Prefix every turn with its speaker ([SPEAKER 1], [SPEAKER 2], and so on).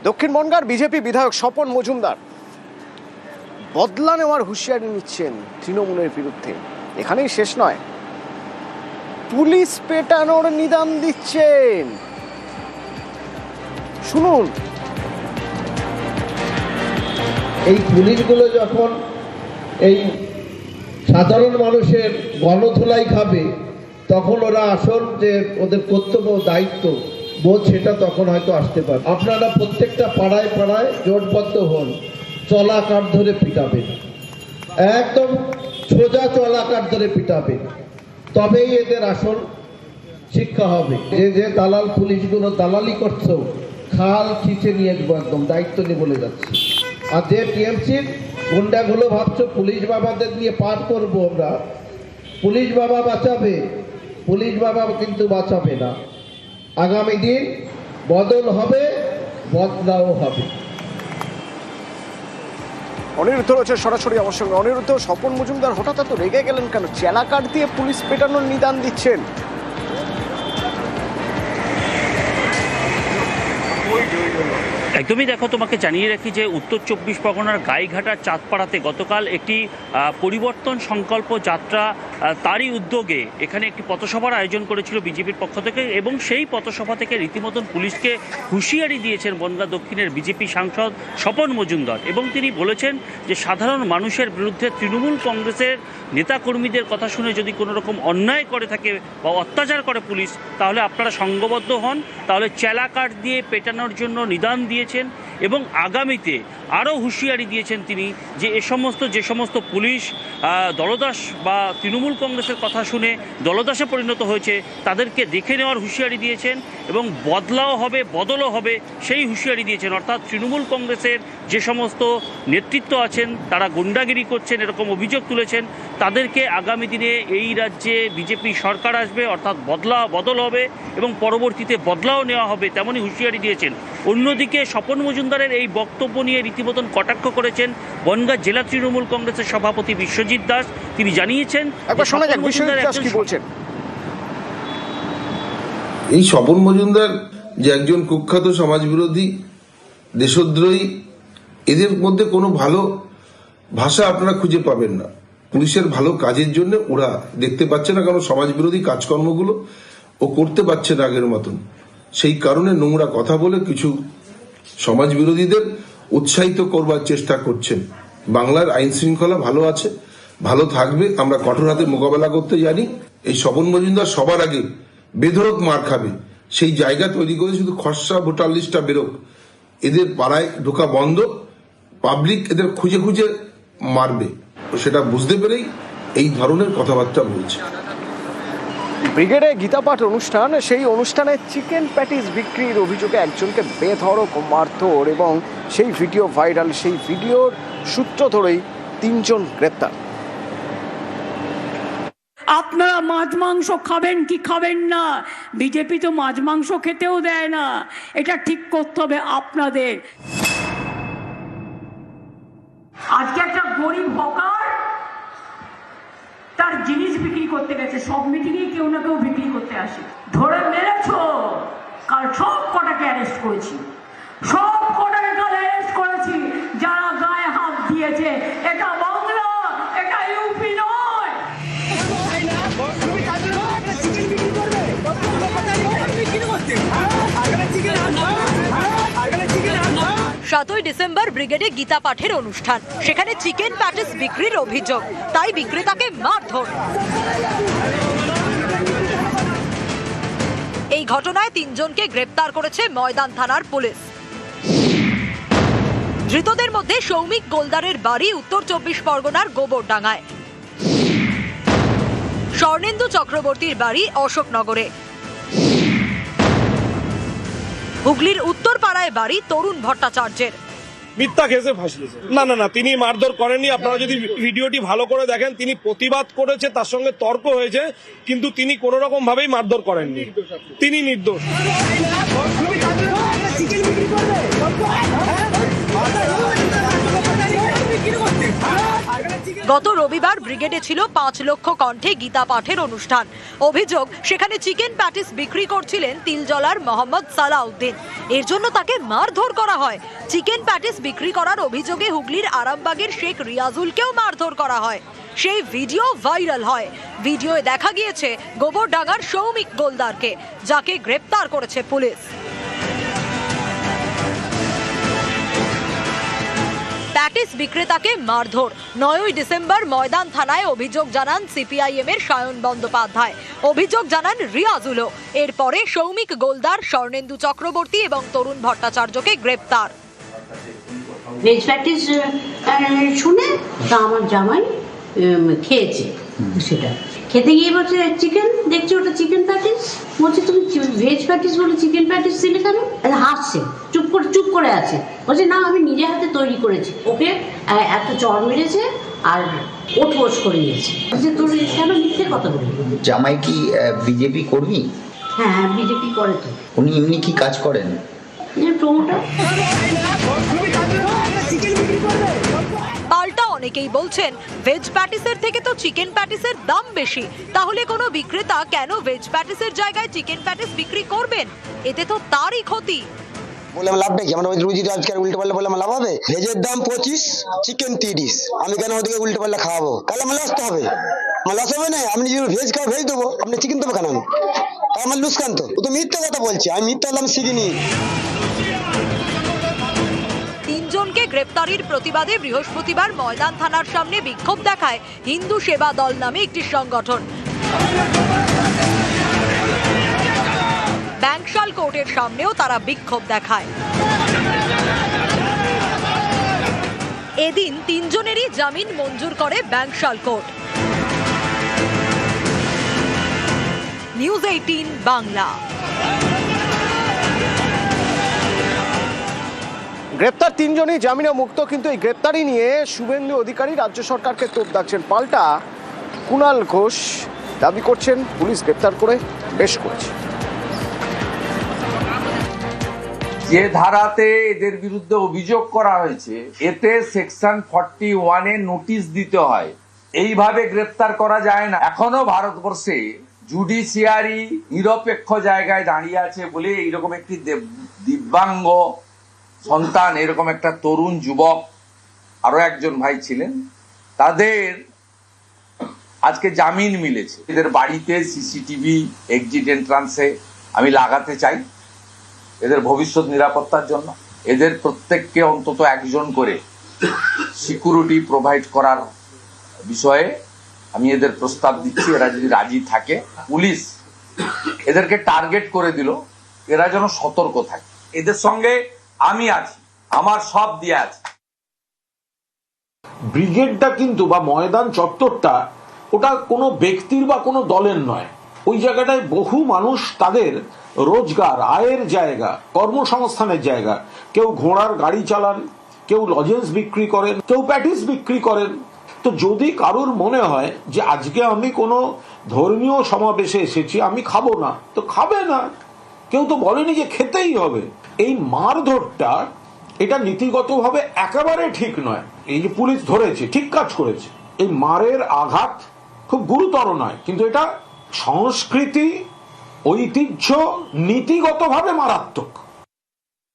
[SPEAKER 1] দক্ষিণ বনগাঁর বিজেপি বিধায়ক স্বপন মজুমদার বদলা নেওয়ার হুঁশিয়ারি নিচ্ছেন তৃণমূলের বিরুদ্ধে। এখানেই শেষ নয়, পুলিশ পেটানোর নিদান দিচ্ছেন। শুনুন।
[SPEAKER 2] এই পুলিশগুলো যখন এই সাধারণ মানুষের গণধোলাই খাবে, তখন ওরা আসল যে ওদের কর্তব্য দায়িত্ব বোধ সেটা তখন হয়তো আসতে পারে। আপনারা প্রত্যেকটা পাড়ায় পাড়ায় জোটবদ্ধ হন, চলাকার ধরে পিটাবেন, একদম সোজা চলাকার ধরে পিটাবেন, তবেই এদের আসল শিক্ষা হবে। যে দালাল পুলিশগুলো দালালি করছো, খাল খিচে নিয়ে একদম দায়িত্ব নিয়ে বলে যাচ্ছে। আর যে টিএমসির গুন্ডাগুলো ভাবছো পুলিশ বাবাদের নিয়ে পার করবো আমরা, পুলিশ বাবা বাঁচাবে, পুলিশ বাবা কিন্তু বাঁচাবে না। আগামী দিন বদল হবে, বদলাও হবে।
[SPEAKER 1] অনিরুদ্ধ রয়েছে সরাসরি আমার সঙ্গে। অনিরুদ্ধ, স্বপন মজুমদার হঠাৎ এত রেগে গেলেন কেন? চেলাকাঠ দিয়ে পুলিশ পেটানোর নিদান দিচ্ছেন।
[SPEAKER 3] একদমই দেখো, তোমাকে জানিয়ে রাখি যে উত্তর চব্বিশ পরগনার গাইঘাটার চাঁদপাড়াতে গতকাল একটি পরিবর্তন সংকল্প যাত্রা, তারই উদ্যোগে এখানে একটি পথসভার আয়োজন করেছিল বিজেপির পক্ষ থেকে, এবং সেই পথসভা থেকে রীতিমতন পুলিশকে হুঁশিয়ারি দিয়েছেন বনগাঁ দক্ষিণের বিজেপি সাংসদ স্বপন মজুমদার। এবং তিনি বলেছেন যে সাধারণ মানুষের বিরুদ্ধে তৃণমূল কংগ্রেসের নেতাকর্মীদের কথা শুনে যদি কোনো রকম অন্যায় করে থাকে বা অত্যাচার করে পুলিশ, তাহলে আপনারা সংঘবদ্ধ হন, তাহলে চেলাকাঠ দিয়ে পেটানোর জন্য নিদান দিয়েছেন। এবং আগামীতে আরও হুঁশিয়ারি দিয়েছেন তিনি যে যে সমস্ত পুলিশ দলদাস বা তৃণমূল কংগ্রেসের কথা শুনে দলদাসে পরিণত হয়েছে, তাদেরকে দেখে নেওয়ার হুঁশিয়ারি দিয়েছেন এবং বদলাও হবে, বদলও হবে সেই হুঁশিয়ারি দিয়েছেন। অর্থাৎ তৃণমূল কংগ্রেসের যে সমস্ত নেতৃত্ব আছেন তারা গুন্ডাগিরি করছেন এরকম অভিযোগ তুলেছেন, তাদেরকে আগামী দিনে এই রাজ্যে বিজেপি সরকার আসবে, অর্থাৎ বদল হবে এবং পরবর্তীতে বদলাও নেওয়া হবে, তেমনই হুঁশিয়ারি দিয়েছেন। অন্যদিকে স্বপন মজুমদারের এই বক্তব্য নিয়ে রীতিমতন কটাক্ষ করেছেন বনগাঁ জেলা তৃণমূল কংগ্রেসের সভাপতি বিশ্বজিৎ দাস। তিনি জানিয়েছেন,
[SPEAKER 4] এই স্বপন মজুমদার যে একজন কুখ্যাত সমাজবিরোধী, দেশদ্রোহী, এদের মধ্যে কোনো ভালো ভাষা আপনারা খুঁজে পাবেন না। পুলিশের ভালো কাজের জন্য ওরা দেখতে পাচ্ছে না, কারণ সমাজবিরোধী কাজকর্মগুলো ও করতে পারছে না আগের মতন। সেই কারণে নোংরা কথা বলে কিছু সমাজ বিরোধীদের উৎসাহিত করবার চেষ্টা করছেন। বাংলার আইন শৃঙ্খলা ভালো আছে, ভালো থাকবে, আমরা কঠোর হাতে মোকাবেলা করতে জানি। এই স্বপন মজুমদার সবার আগে বেধড়ক মার খাবে, সেই জায়গা তৈরি করে শুধু খসড়া ভোটার লিস্টটা বেরোক, এদের পাড়ায় ঢোকা বন্ধ, পাবলিক এদের খুঁজে খুঁজে মারবে, সেটা বুঝতে পেরেই এই ধরনের কথাবার্তা বলছে।
[SPEAKER 1] ব্রিগেডে গীতাপাঠ অনুষ্ঠান, সেই অনুষ্ঠানে চিকেন প্যাটিস বিক্রির অভিযোগে একজনকে বেধড়ক মারধর এবং সেই ভিডিও ভাইরাল। সেই ভিডিওর সূত্র ধরেই 3 জন গ্রেপ্তার।
[SPEAKER 5] আপনারা মাছ মাংস খাবেন কি খাবেন না, বিজেপি তো মাছ মাংস খেতেও দেয় না, এটা ঠিক করতে হবে আপনাদের। আজকে একটা গরিব হকার তার জিনিস বিক্রি করতে গেছে, সব মিটিংয়ে কেউ না কেউ বিক্রি করতে আসে, ধরে মেরেছো, কাল সব কটাকে অ্যারেস্ট করেছি, সব কটাকে কাল অ্যারেস্ট করেছি যারা গায়ে হাত দিয়েছে। এটা বাংলা, এটা ইউপি নয়।
[SPEAKER 6] 7ই ডিসেম্বর ব্রিগেডে গীতা পাঠের অনুষ্ঠান, সেখানে চিকেন প্যাটিস বিক্রির অভিযোগ, তাই বিক্রেতাকে মারধর। এই ঘটনায় 3 জনকে গ্রেপ্তার করেছে ময়দান থানার পুলিশ। ধৃতদের মধ্যে সৌমিক গোলদারের বাড়ি উত্তর 24 পরগনার গোবরডাঙ্গায়, স্বর্ণেন্দু চক্রবর্তীর বাড়ি অশোকনগরে, হুগলির উত্তরপাড়ায় বাড়ি তরুণ ভট্টাচার্যের।
[SPEAKER 7] মিথ্যা কেসে ফাঁসিয়েছে। না, তিনি মারধর করেননি। আপনারা যদি ভিডিওটি ভালো করে দেখেন, তিনি প্রতিবাদ করেছে, তার সঙ্গে তর্ক হয়েছে, কিন্তু তিনি কোন রকম ভাবেই মারধর করেননি, তিনি নির্দোষ।
[SPEAKER 6] গত রবিবার ব্রিগেডে ছিল 5 লক্ষ কণ্ঠে গীতা পাঠের অনুষ্ঠান। অভিযোগ, সেখানে চিকেন প্যাটিস বিক্রি করছিলেন তিলজলার মোহাম্মদ সালাউদ্দিন। এর জন্য তাকে মারধর করা হয়। চিকেন প্যাটিস বিক্রি করার অভিযোগে হুগলির আরামবাগের শেখ রিয়াজুলকেও মারধর করা হয়। সেই ভিডিও ভাইরাল হয়। ভিডিওয়ে দেখা গিয়েছে গোবরডাঙ্গার সৌমিক গোলদারকে, যাকে গ্রেপ্তার করেছে পুলিশ। প্যাটিস বিক্রেতাকে মারধর। 9ই ডিসেম্বর ময়দান থানায় অভিযোগ জানান সিপিআইএম এর সায়ন বন্দ্যোপাধ্যায়। অভিযোগ জানান রিয়াজুলও। এরপরে সৌমিক গোলদার, স্বর্ণেন্দু চক্রবর্তী এবং তরুণ ভট্টাচার্যকে গ্রেপ্তার।
[SPEAKER 8] ভেজ প্যাটিস শুনে তা আমার জামাই খেয়েছে, সেটা খেতে গিয়ে বলছে চিকেন, দেখছি ওটা চিকেন প্যাটিস। বলছে তুমি ভেজ প্যাটিস বলে চিকেন প্যাটিস দিলে কেন? হাসছে, চুপ করে আছে। বলছে না, আমি নিজে হাতে তৈরি করেছি। ওকে একটা চড় মেরেছে আর ওঠবোস করে নিয়েছে। বলছে তোর কেন মিথ্যে কথা বলি?
[SPEAKER 9] জামাই কি বিজেপি কর্মী?
[SPEAKER 8] হ্যাঁ, বিজেপি করে তো।
[SPEAKER 9] উনি এমনি কি কাজ করেন?
[SPEAKER 8] প্রমোটার।
[SPEAKER 6] পাল্টা অনেকেই বলছেন, ভেজ প্যাটিসের থেকে তো চিকেন প্যাটিসের দাম বেশি। তাহলে কোনো বিক্রেতা কেন ভেজ প্যাটিসের জায়গায় চিকেন প্যাটিস বিক্রি করবেন? এতে তো তারই ক্ষতি।
[SPEAKER 10] বলে আমার লাভটা কি? আমরা রুজি আজকে উল্টো পাল্লা বলে আমার লাভ হবে? ভেজের দাম 25, চিকেন 30। আমি কেন ওদিকে উল্টো পাল্লা খাওয়াবো? তাহলে আমার লস তো হবে। আমার লস হবে না? আপনি যদি ভেজ খাও ভেজ দেবো, আপনি চিকেন দেবো কেন? আমি আমার লুসকান তো। ও তো মিথ্যা কথা বলছি। আমি মিথ্যা হলে আমি শিখিনি।
[SPEAKER 6] তিনজনকে গ্রেপ্তারির প্রতিবাদে বৃহস্পতিবার ময়দান থানার সামনে বিক্ষোভ দেখায় হিন্দু সেবা দল নামে একটি সংগঠন। ব্যাংকশাল কোর্টের সামনেও তারা বিক্ষোভ দেখায়। এদিন তিনজনেরই জামিন মঞ্জুর করে ব্যাংকশাল কোর্ট। নিউজ 18 বাংলা।
[SPEAKER 1] গ্রেপ্তার তিনজনই জামিনে মুক্ত, কিন্তু এই গ্রেপ্তারি নিয়ে শুভেন্দু অধিকারী রাজ্য সরকারকে তোপ দাগছেন। পাল্টা কুণাল ঘোষ দাবি করছেন পুলিশ গ্রেপ্তার করে বেশ করেছে।
[SPEAKER 11] যে ধারাতে এদের বিরুদ্ধে অভিযোগ করা হয়েছে, এতে সেকশন 41-এ নোটিশ দিতে হয়। এইভাবে গ্রেপ্তার করা যায় না। এখনো ভারতবর্ষে জুডিশিয়ারি নিরপেক্ষ জায়গায় দাঁড়িয়ে আছে বলে এইরকম একটি দিব্যাঙ্গ সন্তান, এরকম একটা তরুণ যুবক, আরো একজন ভাই ছিলেন, তাদের আজকে জামিন মিলেছে। এদের বাড়িতে সিসিটিভি এক্সিট এন্ট্রান্সে আমি লাগাতে চাই এদের ভবিষ্যৎ নিরাপত্তার জন্য। এদের প্রত্যেককে অন্তত একজন করে সিকিউরিটি প্রোভাইড করার বিষয়ে আমি এদের প্রস্তাব দিচ্ছি। এরা যদি রাজি থাকে, পুলিশ এদেরকে টার্গেট করে দিল, এরা যেন সতর্ক থাকে। এদের সঙ্গে আমি আছি, আমার সব দিয়ে আছে।
[SPEAKER 12] ব্রিগেডটা কিন্তু বা ময়দান চত্বরটা ওটা কোনো ব্যক্তির বা কোনো দলের নয়। ওই জায়গাটায় বহু মানুষ তাদের রোজগার, আয়ের জায়গা, কর্মসংস্থানের জায়গা। কেউ ঘোড়ার গাড়ি চালান, কেউ লজেন্স বিক্রি করেন, কেউ প্যাটিস বিক্রি করেন। তো যদি কারোর মনে হয় যে আজকে আমি কোনো ধর্মীয় সমাবেশে এসেছি, আমি খাবো না, তো খাবে না। কেউ তো বলেনি যে খেতেই হবে। এই মারধরটা এটা নীতিগতভাবে একেবারে ঠিক নয়। এই যে পুলিশ ধরেছে, ঠিক কাজ করেছে। এই মারের আঘাত খুব গুরুতর নয়, কিন্তু এটা সংস্কৃতি, ঐতিহ্য, নীতিগতভাবে মারাত্মক।